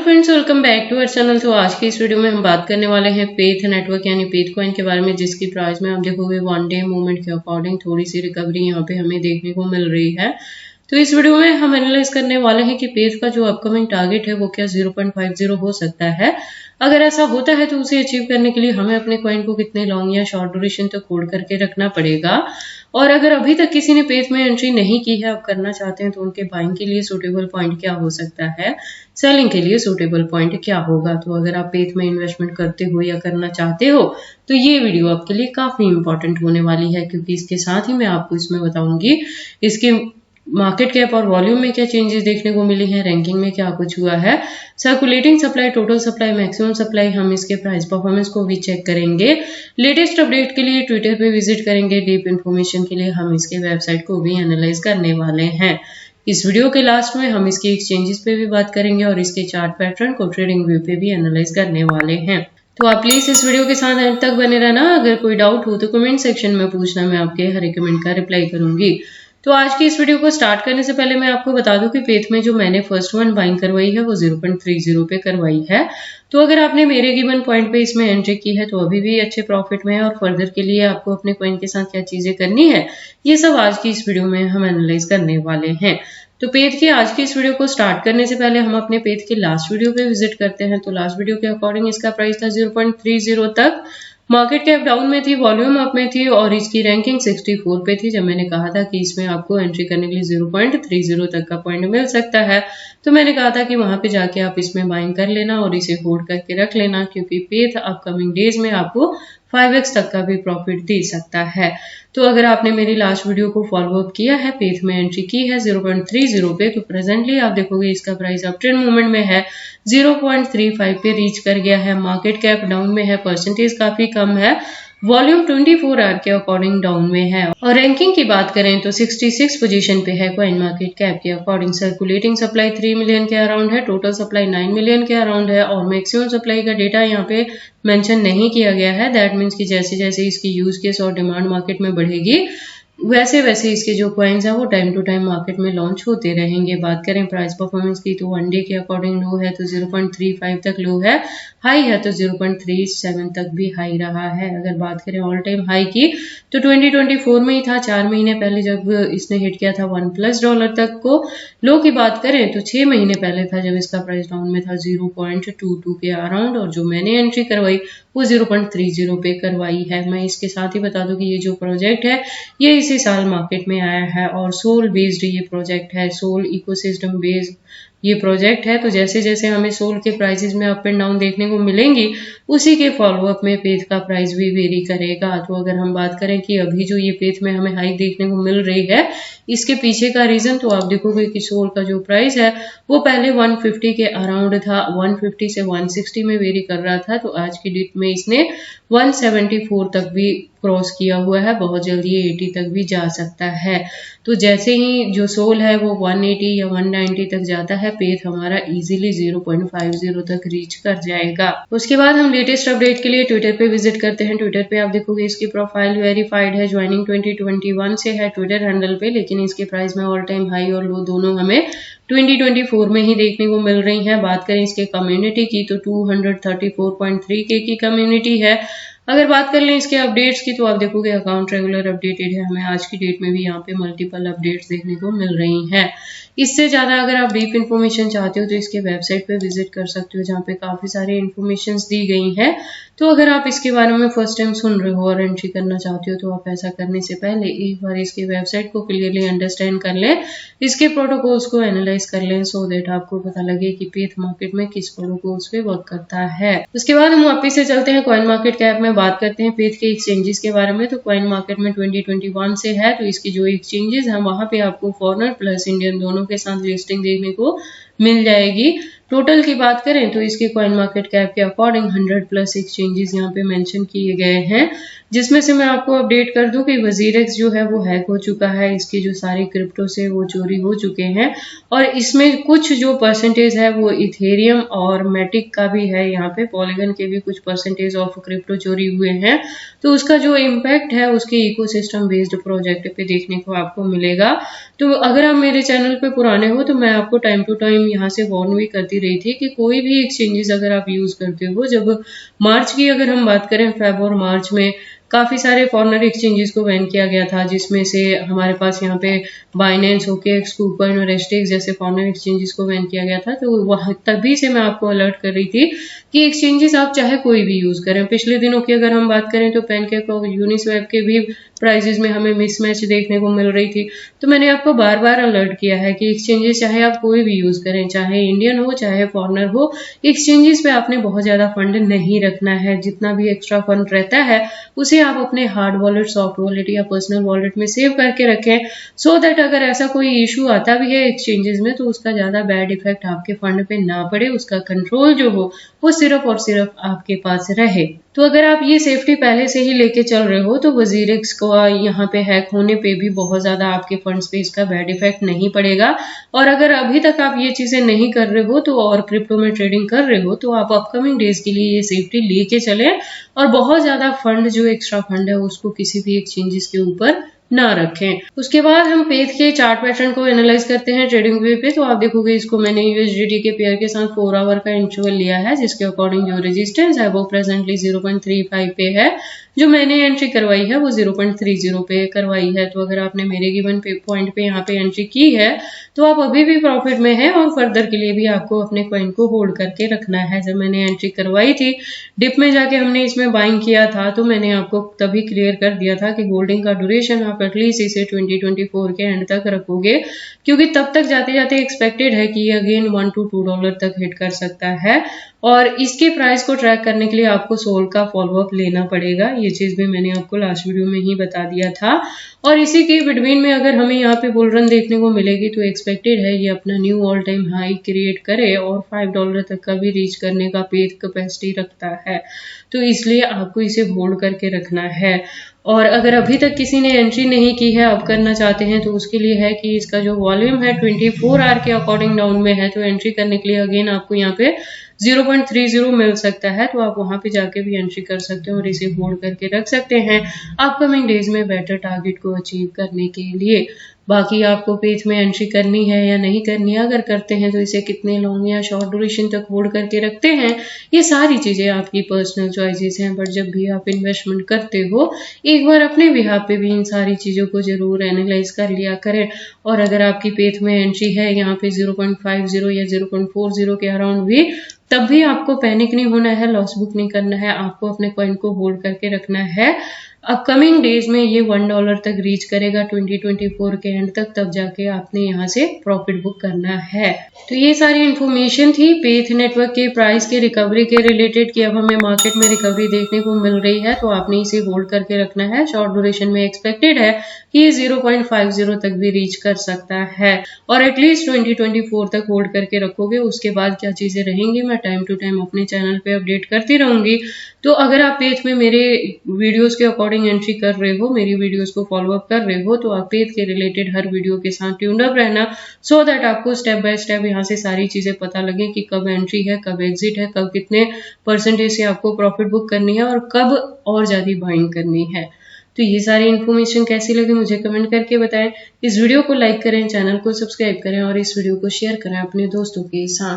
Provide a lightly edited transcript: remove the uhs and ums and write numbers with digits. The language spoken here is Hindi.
Friends, welcome back to our channel. तो आज की इस वीडियो में हम बात करने वाले हैं पेथ नेटवर्क यानी पेथ कॉइन के बारे में, जिसकी प्राइस में आप देखोगे वन डे मूवमेंट के अकॉर्डिंग थोड़ी सी रिकवरी यहाँ पे हमें देखने को मिल रही है। तो इस वीडियो में हम एनालाइज करने वाले हैं कि पेथ का जो अपकमिंग टारगेट है वो क्या 0.50 हो सकता है। अगर ऐसा होता है तो उसे अचीव करने के लिए हमें अपने कॉइन को कितने लॉन्ग या शॉर्ट ड्यूरेशन तक होल्ड करके रखना पड़ेगा। और अगर अभी तक किसी ने पेथ में एंट्री नहीं की है, आप करना चाहते हैं, तो उनके बाइंग के लिए सूटेबल पॉइंट क्या हो सकता है, सेलिंग के लिए सूटेबल पॉइंट क्या होगा। तो अगर आप पेथ में इन्वेस्टमेंट करते हो या करना चाहते हो तो ये वीडियो आपके लिए काफी इंपॉर्टेंट होने वाली है, क्योंकि इसके साथ ही मैं आपको इसमें बताऊंगी इसके मार्केट कैप और वॉल्यूम में क्या चेंजेस देखने को मिली हैं, रैंकिंग में क्या कुछ हुआ है, circulating supply, total supply, maximum supply, हम इसके प्राइस परफॉर्मेंस को भी चेक करेंगे। लेटेस्ट अपडेट के लिए ट्विटर पे विजिट करेंगे। डीप इंफॉर्मेशन के लिए हम इसके वेबसाइट को भी एनालाइज करने वाले हैं। इस वीडियो के लास्ट में हम इसके एक्सचेंजेस पे भी बात करेंगे और इसके चार्ट पैटर्न को ट्रेडिंग व्यू पे भी एनालाइज करने वाले हैं। तो आप प्लीज इस वीडियो के साथ एंड तक बने रहना। अगर कोई डाउट हो तो कमेंट सेक्शन में पूछना, मैं आपके हर एक कमेंट का रिप्लाई करूंगी। तो आज की इस वीडियो को स्टार्ट करने से पहले मैं आपको बता दूं कि पेथ में जो मैंने फर्स्ट वन बाइंग करवाई है वो 0.30 पे करवाई है। तो अगर आपने मेरे गिवन पॉइंट पे इसमें एंट्री की है तो अभी भी अच्छे प्रॉफिट में है, और फर्दर के लिए आपको अपने कॉइन के साथ क्या चीजें करनी है, ये सब आज की इस वीडियो में हम एनालाइज करने वाले हैं। तो पेथ की आज की इस वीडियो को स्टार्ट करने से पहले हम अपने पेथ के लास्ट वीडियो पे विजिट करते हैं। तो लास्ट वीडियो के अकॉर्डिंग इसका प्राइस था 0.30 तक, मार्केट कैप डाउन में थी, वॉल्यूम अप में थी और इसकी रैंकिंग 64 पे थी। जब मैंने कहा था कि इसमें आपको एंट्री करने के लिए 0.30 तक का पॉइंट मिल सकता है, तो मैंने कहा था कि वहां पे जाके आप इसमें बाइंग कर लेना और इसे होल्ड करके रख लेना, क्योंकि पेथ अपकमिंग डेज में आपको 5x तक का भी प्रॉफिट दे सकता है। तो अगर आपने मेरी लास्ट वीडियो को फॉलो अप किया है, पेथ में एंट्री की है 0.30 पे, तो प्रेजेंटली आप देखोगे इसका प्राइस अप ट्रेंड मूवमेंट में है, 0.35 पे रीच कर गया है। मार्केट कैप डाउन में है, परसेंटेज काफी कम है, वॉल्यूम 24 आवर के अकॉर्डिंग डाउन में है, और रैंकिंग की बात करें तो 66 पोजीशन पे है कॉइन मार्केट कैप के अकॉर्डिंग। सर्कुलेटिंग सप्लाई 3 मिलियन के अराउंड है, टोटल सप्लाई 9 मिलियन के अराउंड है, और मैक्सिमम सप्लाई का डेटा यहाँ पे मेंशन नहीं किया गया है। दैट मीन्स कि जैसे जैसे इसकी यूज केस और डिमांड मार्केट में बढ़ेगी वैसे वैसे इसके जो कॉइन्स हैं वो टाइम टू टाइम मार्केट में लॉन्च होते रहेंगे। बात करें प्राइस परफॉर्मेंस की तो वन डे के अकॉर्डिंग लो है तो 0.35 तक लो है, हाई है तो 0.37 तक भी हाई रहा है। अगर बात करें ऑल टाइम हाई की तो 2024 में ही था, 4 महीने पहले जब इसने हिट किया था $1+ तक को। लो की बात करें तो 6 महीने पहले था जब इसका प्राइस डाउन में था 0.22 के अराउंड, और जो मैंने एंट्री करवाई वो 0.30 पे करवाई है। मैं इसके साथ ही बता दूं कि ये जो प्रोजेक्ट है ये इसी साल मार्केट में आया है और सोल बेस्ड ये प्रोजेक्ट है, सोल इकोसिस्टम बेस्ड ये प्रोजेक्ट है। तो जैसे जैसे हमें सोल के प्राइसेस में अप एंड डाउन देखने को मिलेंगी, उसी के फॉलोअप में पेथ का प्राइस भी वेरी करेगा। तो अगर हम बात करें कि अभी जो ये पेथ में हमें हाई देखने को मिल रही है, इसके पीछे का रीजन तो आप देखोगे कि सोल का जो प्राइस है वो पहले 150 के अराउंड था, 150 से 160 में वेरी कर रहा था, तो आज की डेट में इसने 174 तक भी क्रॉस किया हुआ है, बहुत जल्दी ये 80 तक भी जा सकता है। तो जैसे ही जो सोल है वो 180 या 190 तक जाता है, पेथ हमारा इजीली 0.50 तक रीच कर जाएगा। उसके बाद हम लेटेस्ट अपडेट के लिए ट्विटर पे विजिट करते हैं। ट्विटर पे आप देखोगे इसकी प्रोफाइल वेरीफाइड है, ज्वाइनिंग 2021 से है ट्विटर हैंडल पे, लेकिन इसके प्राइस में ऑल टाइम हाई और लो दोनों हमें 2024 में ही देखने को मिल रही है। बात करें इसके कम्युनिटी की तो 234.3K की कम्युनिटी है। अगर बात कर लें इसके अपडेट्स की तो आप देखोगे अकाउंट रेगुलर अपडेटेड है, हमें आज की डेट में भी यहाँ पे मल्टीपल अपडेट्स देखने को मिल रही हैं। इससे ज्यादा अगर आप डीप इन्फॉर्मेशन चाहते हो तो इसके वेबसाइट पे विजिट कर सकते हो, जहाँ पे काफी सारी इन्फॉर्मेशन दी गई है। तो अगर आप इसके बारे में फर्स्ट टाइम सुन रहे हो और एंट्री करना चाहते हो तो आप ऐसा करने से पहले एक बार इसके वेबसाइट को क्लियरली अंडरस्टैंड कर लें, इसके प्रोटोकॉल्स को एनालाइज कर लें, सो दैट आपको पता लगे कि पेथ मार्केट में किस प्रोटोकॉल्स पे वर्क करता है। उसके बाद हम वापस से चलते हैं कॉइन मार्केट कैप में, बात करते हैं पेथ के एक्सचेंजेस के बारे में। तो कॉइन मार्केट में 2021 से है, तो इसकी जो एक्सचेंजेस है वहां पे आपको फॉरेनर प्लस इंडियन दोनों के साथ लिस्टिंग देखने को मिल जाएगी। टोटल की बात करें तो इसके कॉइन मार्केट कैप के अकॉर्डिंग 100+ एक्सचेंजेस यहाँ पे मेंशन किए गए हैं, जिसमें से मैं आपको अपडेट कर दूं कि वजीरेक्स जो है वो हैक हो चुका है, इसके जो सारे क्रिप्टो से वो चोरी हो चुके हैं, और इसमें कुछ जो परसेंटेज है वो इथेरियम और मैटिक का भी है, यहाँ पे पॉलीगन के भी कुछ परसेंटेज ऑफ क्रिप्टो चोरी हुए हैं। तो उसका जो इम्पैक्ट है उसके इकोसिस्टम बेस्ड प्रोजेक्ट पे देखने को आपको मिलेगा। तो अगर आप मेरे चैनल पे पुराने हो तो मैं आपको टाइम टू टाइम यहाँ से वार्न भी करती करती रही थी कि कोई भी एक्सचेंजेस अगर आप यूज करते हो, जब मार्च की अगर हम बात करें, फेब और मार्च में काफी सारे फॉरेनर एक्सचेंजेस को बैन किया गया था, जिसमें से हमारे पास यहाँ पे बाइनेंस, ओकेएक्स, KuCoin और एसटीएक्स जैसे फॉरेनर एक्सचेंजेस को बैन किया गया था। तो वह तभी से मैं आपको अलर्ट कर रही थी कि एक्सचेंजेस आप चाहे कोई भी यूज करें। पिछले दिनों की अगर हम बात करें तो पैनकेक और यूनिस्वैप के भी प्राइजेस में हमें मिसमैच देखने को मिल रही थी। तो मैंने आपको बार बार अलर्ट किया है कि एक्सचेंजेस चाहे आप कोई भी यूज करें, चाहे इंडियन हो चाहे फॉरेनर हो, एक्सचेंजेस पे आपने बहुत ज्यादा फंड नहीं रखना है। जितना भी एक्स्ट्रा फंड रहता है उसे आप अपने हार्ड वॉलेट, सॉफ्ट वॉलेट या पर्सनल वॉलेट में सेव करके रखें, सो दैट अगर ऐसा कोई इशू आता भी है एक्सचेंजेस में तो उसका ज्यादा बैड इफेक्ट आपके फंड पे ना पड़े, उसका कंट्रोल जो हो वो सिर्फ और सिर्फ आपके पास रहे। तो अगर आप ये सेफ्टी पहले से ही लेके चल रहे हो तो वजीरेक्स को यहाँ पे हैक होने पे भी बहुत ज्यादा आपके फंड्स पे इसका बैड इफेक्ट नहीं पड़ेगा। और अगर अभी तक आप ये चीजें नहीं कर रहे हो तो और क्रिप्टो में ट्रेडिंग कर रहे हो तो आप अपकमिंग डेज के लिए ये सेफ्टी लेके चले और बहुत ज्यादा फंड, जो एक्स्ट्रा फंड है, उसको किसी भी एक्सचेंजेस के ऊपर ना रखें। उसके बाद हम पेथ के चार्ट पैटर्न को एनालाइज करते हैं ट्रेडिंग वे पे। तो आप देखोगे इसको मैंने यूएसडीटी के पेयर के साथ 4 आवर का इंटरवल लिया है, जिसके अकॉर्डिंग जो रेजिस्टेंस है वो प्रेजेंटली 0.35 पे है। जो मैंने एंट्री करवाई है वो 0.30 पे करवाई है। तो अगर आपने मेरे गिवन पॉइंट पे यहाँ पे एंट्री की है तो आप अभी भी प्रॉफिट में है और फर्दर के लिए भी आपको अपने कॉइन को होल्ड करके रखना है। जब मैंने एंट्री करवाई थी, डिप में जाके हमने इसमें बाइंग किया था, तो मैंने आपको तभी क्लियर कर दिया था कि होल्डिंग का ड्यूरेशन आप एटलीस्ट इसे 2024 के एंड तक रखोगे, क्योंकि तब तक जाते जाते एक्सपेक्टेड है कि ये अगेन $1 to $2 तक हिट कर सकता है। और इसके प्राइस को ट्रैक करने के लिए आपको सोल का फॉलोअप लेना पड़ेगा। ये चीज भी मैंने आपको लास्ट वीडियो में ही बता दिया था। और इसी के बिटवीन में अगर हमें यहाँ पे बुल रन देखने को मिलेगी तो एक्सपेक्टेड है ये अपना knew all time high create करे और $5 तक का भी रीच करने का पेथ कैपेसिटी रखता है। तो इसलिए आपको इसे होल्ड करके रखना है। और अगर अभी तक किसी ने एंट्री नहीं की है, अब करना चाहते हैं, तो उसके लिए है कि इसका जो वॉल्यूम है 24 आवर के अकॉर्डिंग डाउन में है। तो एंट्री करने के लिए अगेन आपको यहाँ पे 0.30 मिल सकता है, तो आप वहां पे जाके भी एंट्री कर सकते हैं और इसे होल्ड करके रख सकते हैं अपकमिंग डेज में बेटर टारगेट को अचीव करने के लिए। बाकी आपको पेज में एंट्री करनी है या नहीं करनी है, अगर करते हैं तो इसे कितने लॉन्ग या शॉर्ट ड्यूरेशन तक होल्ड करके रखते हैं, ये सारी चीजें आपकी पर्सनल चॉइसेस हैं। बट जब भी आप इन्वेस्टमेंट करते हो एक बार अपने बिहाफ पे भी इन सारी चीजों को जरूर एनालाइज कर लिया करें। और अगर आपकी पेथ में एंट्री है यहाँ पे 0.50 या 0.40 के अराउंड भी, तब भी आपको पैनिक नहीं होना है, लॉस बुक नहीं करना है, आपको अपने कॉइन को होल्ड करके रखना है। अपकमिंग डेज में ये $1 तक रीच करेगा 2024 के एंड तक, तब जाके आपने यहाँ से प्रॉफिट बुक करना है। तो ये सारी इन्फॉर्मेशन थी पेथ नेटवर्क के प्राइस के रिकवरी के रिलेटेड कि अब हमें मार्केट में रिकवरी देखने को मिल रही है, तो आपने इसे होल्ड करके रखना है। शॉर्ट ड्यूरेशन में एक्सपेक्टेड है कि ये 0.50 तक भी रीच कर सकता है और एटलीस्ट 2024 तक होल्ड करके रखोगे। उसके बाद क्या चीजें रहेंगी मैं टाइम टू टाइम अपने चैनल पे अपडेट करती रहूंगी। तो अगर आप पेथ में मेरे वीडियोस के अकॉर्डिंग एंट्री कर रहे हो, मेरी वीडियोस को फॉलो अप कर रहे हो, तो आप पेथ के रिलेटेड हर वीडियो के साथ ट्यून्ड अप रहना, सो दैट आपको स्टेप बाय स्टेप यहाँ से सारी चीजें पता लगे कि कब एंट्री है, कब एग्जिट है, कब कितने परसेंटेज से आपको प्रॉफिट बुक करनी है और कब और ज्यादा बाइंग करनी है। तो ये सारी इन्फॉर्मेशन कैसी लगी मुझे कमेंट करके बताएं। इस वीडियो को लाइक करें, चैनल को सब्सक्राइब करें और इस वीडियो को शेयर करें अपने दोस्तों के साथ।